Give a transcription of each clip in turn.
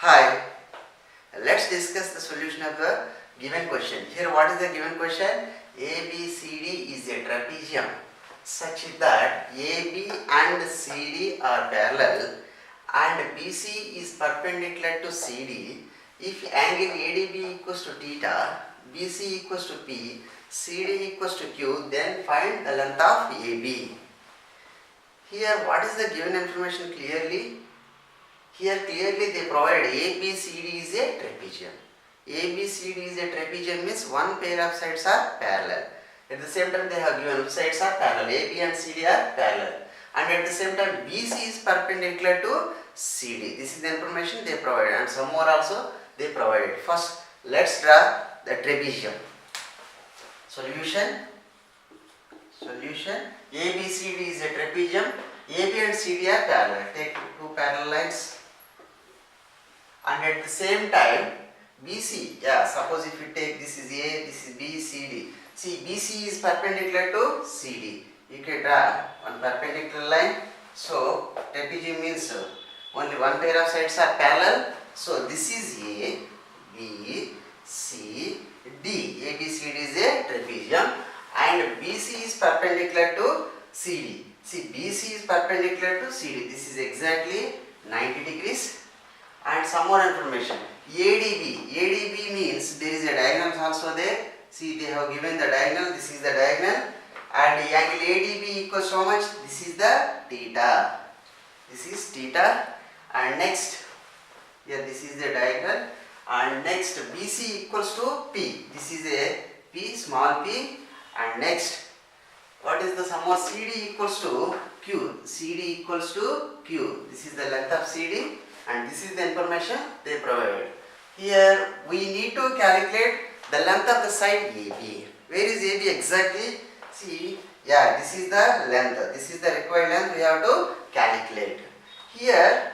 Hi, let's discuss the solution of the given question. Here what is the given question? ABCD is a trapezium such that AB and CD are parallel and BC is perpendicular to CD. If angle ADB equals to theta, BC equals to P, CD equals to Q, then find the length of AB. Here what is the given information clearly? Here clearly they provide ABCD is a trapezium. ABCD is a trapezium means one pair of sides are parallel. At the same time they have given sides are parallel. AB and CD are parallel. And at the same time BC is perpendicular to CD. This is the information they provided, and some more also they provided. First let's draw the trapezium. Solution. ABCD is a trapezium. AB and CD are parallel. Take two parallel lines. And at the same time BC, suppose if you take this is A, this is B, CD. See, BC is perpendicular to CD. You can draw one perpendicular line. So trapezium means only one pair of sides are parallel. So this is A, B, C, D. ABCD is a trapezium and BC is perpendicular to CD. See, BC is perpendicular to CD. This is exactly 90 degrees. And some more information. ADB means there is a diagonal also there. See, they have given the diagonal. This is the diagonal. And the angle ADB equals how much? This is the theta. This is theta. And next, this is the diagonal. And next, BC equals to P. This is a P, small p. And next, what is the sum of CD equals to Q? CD equals to Q. This is the length of CD. And this is the information they provided. Here we need to calculate the length of the side AB. Where is AB exactly? See, this is the length. This is the required length we have to calculate. Here,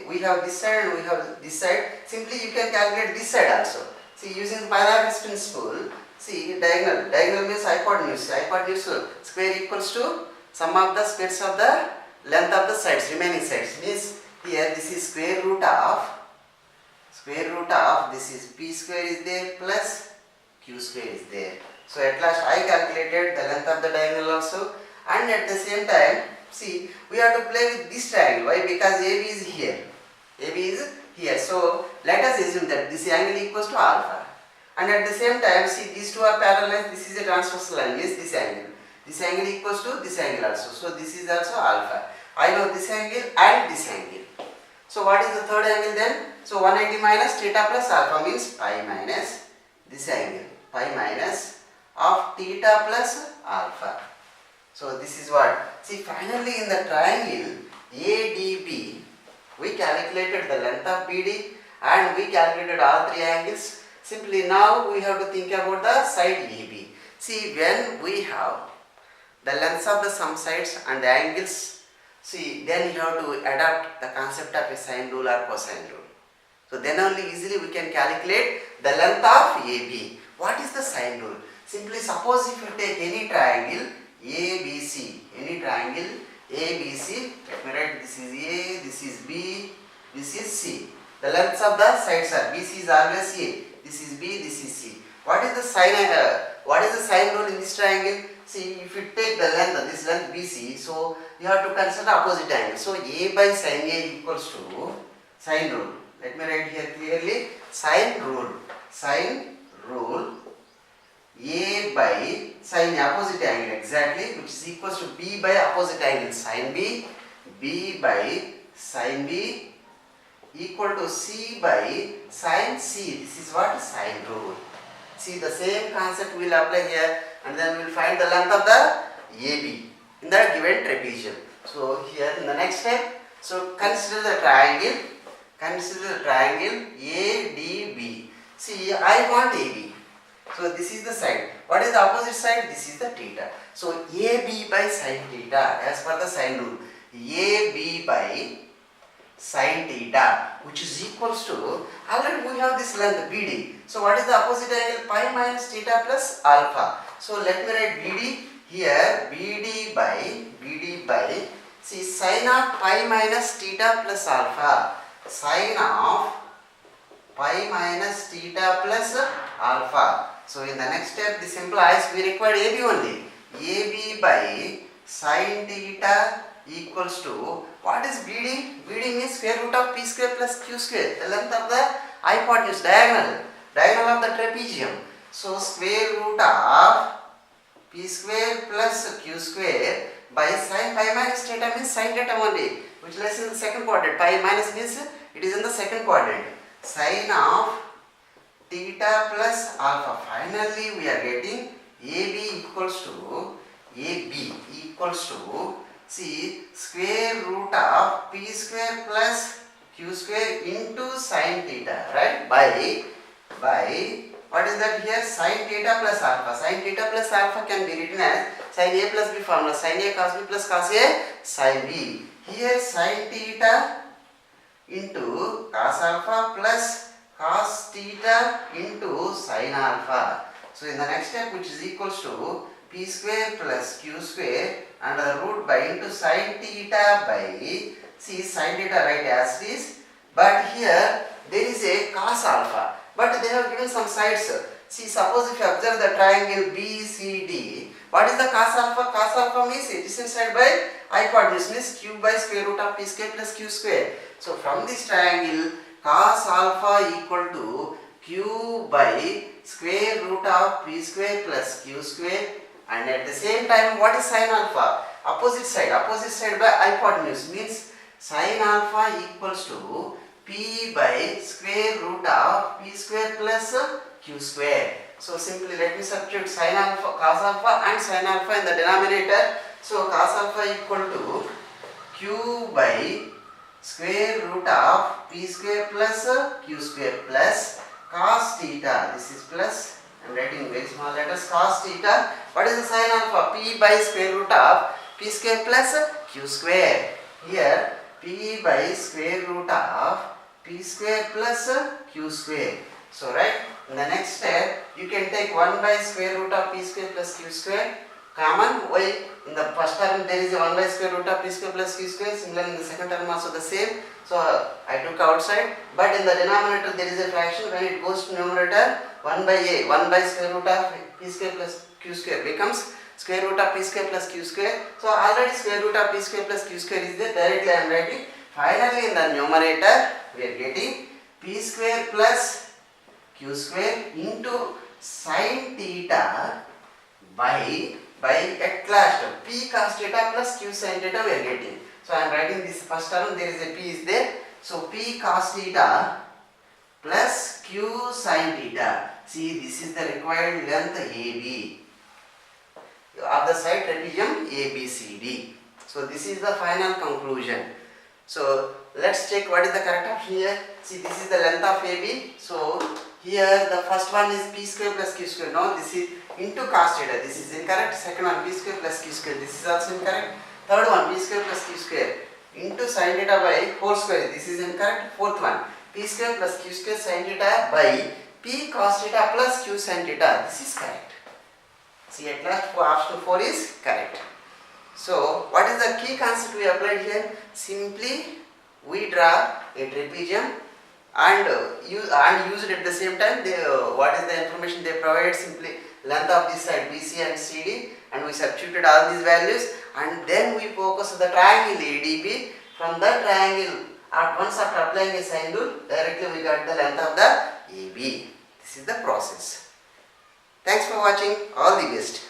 we have this side and we have this side. Simply you can calculate this side also. See, using Pythagoras principle, see diagonal. Diagonal means hypotenuse. Hypotenuse square equals to sum of the squares of the length of the sides, remaining sides. Means here this is square root of this is P square is there plus Q square is there. So at last I calculated the length of the diagonal also, and at the same time see we have to play with this triangle. Why? Because AB is here. AB is here. So let us assume that this angle equals to alpha. And at the same time see these two are parallel. This is a transversal line. Yes, this angle. This angle equals to this angle also. So this is also alpha. I know this angle and this angle. So what is the third angle then? So 180 minus theta plus alpha means pi minus this angle. Pi minus of theta plus alpha. So this is what? See, finally in the triangle ADB we calculated the length of BD and we calculated all three angles. Simply now we have to think about the side AB. See, when we have the lengths of the some sides and the angles, see, then you have to adapt the concept of a sine rule or cosine rule. So then only easily we can calculate the length of AB. What is the sine rule? Simply suppose if you take any triangle ABC, any triangle ABC, let me write this is A, this is B, this is C. The lengths of the sides are BC is always A, this is B, this is C. What is the sine rule in this triangle? See, if you take the length, this length BC, so you have to consider opposite angle. So A by sine A equals to sine rule. Let me write here clearly. Sine rule A by sine opposite angle exactly, which is equals to B by opposite angle sine B. B by sine B equal to C by sine C. This is what? Sine rule. See, the same concept we will apply here, and then we will find the length of the AB in the given trapezium. So here in the next step, so consider the triangle ADB. See, I want AB. So this is the side. What is the opposite side? This is the theta. So AB by sine theta as per the sine rule. AB by sine theta, which is equals to, already we have this length BD. So what is the opposite angle? Pi minus theta plus alpha. So let me write BD here. BD by see sine of pi minus theta plus alpha. sine of pi minus theta plus alpha. So in the next step, this implies we require AB only. AB by sine theta equals to, what is BD? BD means square root of p square plus q square, the length of the hypotenuse, diagonal of the trapezium. So square root of p square plus q square by sine pi minus theta means sine theta only, which lies in the second quadrant. Pi minus means it is in the second quadrant. Sine of theta plus alpha. Finally, we are getting AB equals to see square root of p square plus q square into sine theta, right? By what is that here? Sine theta plus alpha. Sine theta plus alpha can be written as sine A plus B formula. Sine A cos B plus cos A sine B. Here sine theta into cos alpha plus cos theta into sine alpha. So in the next step, which is equals to p square plus q square under the root by into sine theta by, see sine theta right as it is, but here there is a cos alpha, but they have given some sides. See, suppose if you observe the triangle BCD, what is the cos alpha? Cos alpha means adjacent side by hypotenuse means q by square root of p square plus q square. So from this triangle, cos alpha equal to q by square root of p square plus q square, and at the same time, what is sine alpha? Opposite side by hypotenuse means sine alpha equals to p by square root of p square plus q square. So simply let me substitute sine alpha, cos alpha and sine alpha in the denominator. So cos alpha equal to q by square root of p square plus q square plus cos theta. This is plus, I am writing very small letters, cos theta. What is the sine alpha? P by square root of p square plus q square. Here p by square root of p square plus q square. So right, in the next step, you can take 1 by square root of p square plus q square common. Why? In the first term there is a 1 by square root of p square plus q square. Similarly in the second term also the same. So I took outside, but in the denominator there is a fraction. When it goes to numerator, 1 by a, 1 by square root of p square plus q square becomes square root of p square plus q square. So already square root of p square plus q square is there. Directly I am writing. Finally in the numerator we are getting p square plus q square into sine theta by at last p cos theta plus q sin theta we are getting. So I am writing this first term, there is a p is there. So p cos theta plus q sin theta. See, this is the required length AB of the side trapezium ABCD. So this is the final conclusion. So let's check what is the correct option here. See, this is the length of AB. So here the first one is p square plus q square. No, this is into cos theta. This is incorrect. Second one p square plus q square. This is also incorrect. Third one p square plus q square into sin theta by whole square. This is incorrect. Fourth one p square plus q square sin theta by p cos theta plus q sin theta. This is correct. See, at last option 4 is correct. So what is the key concept we applied here? Simply we draw a trapezium and use it at the same time. What is the information they provide? Simply length of this side BC and CD, and we substituted all these values, and then we focus on the triangle ADB. From the triangle, once after applying a sine rule, directly we got the length of the AB. This is the process. Thanks for watching. All the best.